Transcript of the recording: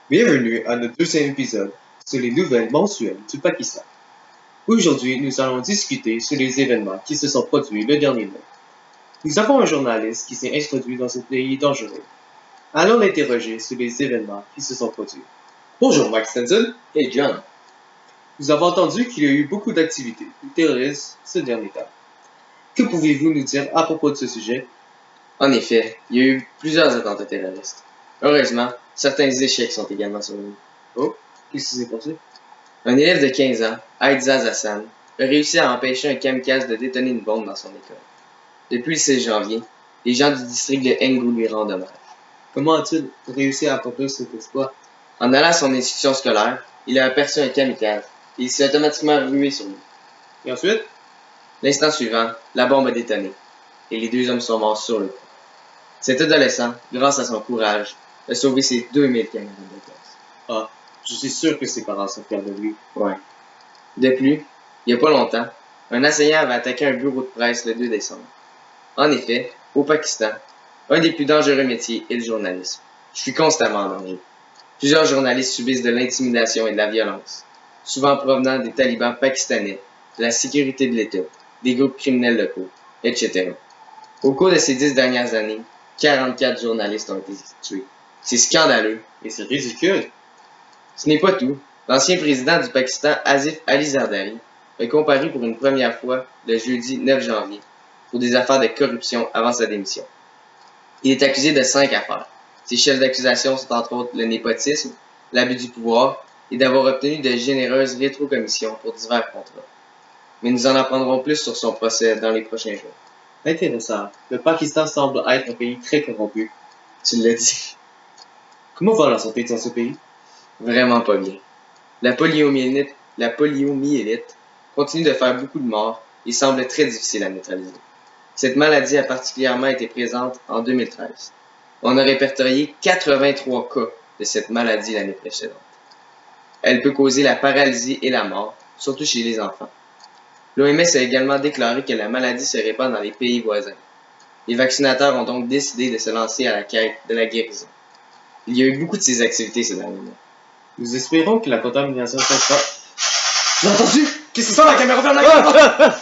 Bienvenue à notre deuxième épisode sur les nouvelles mensuelles du Pakistan. Aujourd'hui, nous allons discuter sur les événements qui se sont produits le dernier mois. Nous avons un journaliste qui s'est introduit dans ce pays dangereux. Allons l'interroger sur les événements qui se sont produits. Bonjour Max Stenson. Hey John, Nous avons entendu qu'il y a eu beaucoup d'activités terroristes ce dernier temps. Que pouvez-vous nous dire à propos de ce sujet? en effet, il y a eu plusieurs attentats terroristes. Heureusement, certains échecs sont également survenus. Oh, qu'est-ce qui s'est passé? Un élève de 15 ans, Aïdzaz Hassan, a réussi à empêcher un kamikaze de détonner une bombe dans son école. Depuis le 16 janvier, les gens du district de Engou lui rendent hommage. Comment a-t-il réussi à accomplir cet exploit? En allant à son institution scolaire, il a aperçu un kamikaze et il s'est automatiquement rué sur lui. Et ensuite? L'instant suivant, la bombe a détonné et les deux hommes sont morts sur le coup. Cet adolescent, grâce à son courage, a sauvé ses 2000 camarades de classe. Ah, je suis sûr que ses parents sont fiers de lui. Ouais. De plus, il n'y a pas longtemps, un assaillant avait attaqué un bureau de presse le 2 décembre. En effet, au Pakistan, un des plus dangereux métiers est le journalisme. Je suis constamment en danger. Plusieurs journalistes subissent de l'intimidation et de la violence, souvent provenant des talibans pakistanais, de la sécurité de l'État, des groupes criminels locaux, etc. Au cours de ces 10 dernières années, 44 journalistes ont été tués. C'est scandaleux. Et c'est ridicule. Ce n'est pas tout. L'ancien président du Pakistan, Asif Ali Zardari, a comparu pour une première fois le jeudi 9 janvier pour des affaires de corruption avant sa démission. Il est accusé de 5 affaires. Ses chefs d'accusation sont entre autres le népotisme, l'abus du pouvoir et d'avoir obtenu de généreuses rétrocommissions pour divers contrats. Mais nous en apprendrons plus sur son procès dans les prochains jours. Intéressant. Le Pakistan semble être un pays très corrompu. Tu l'as dit. Comment va la santé dans ce pays? Vraiment pas bien. La poliomyélite continue de faire beaucoup de morts et semble très difficile à neutraliser. Cette maladie a particulièrement été présente en 2013. On a répertorié 83 cas de cette maladie l'année précédente. Elle peut causer la paralysie et la mort, surtout chez les enfants. L'OMS a également déclaré que la maladie se répand dans les pays voisins. Les vaccinateurs ont donc décidé de se lancer à la quête de la guérison. Il y a eu beaucoup de ces activités ces derniers mois. Nous espérons que la contamination sera... J'ai entendu! Qu'est-ce que c'est ça, la caméra? Ferme la caméra!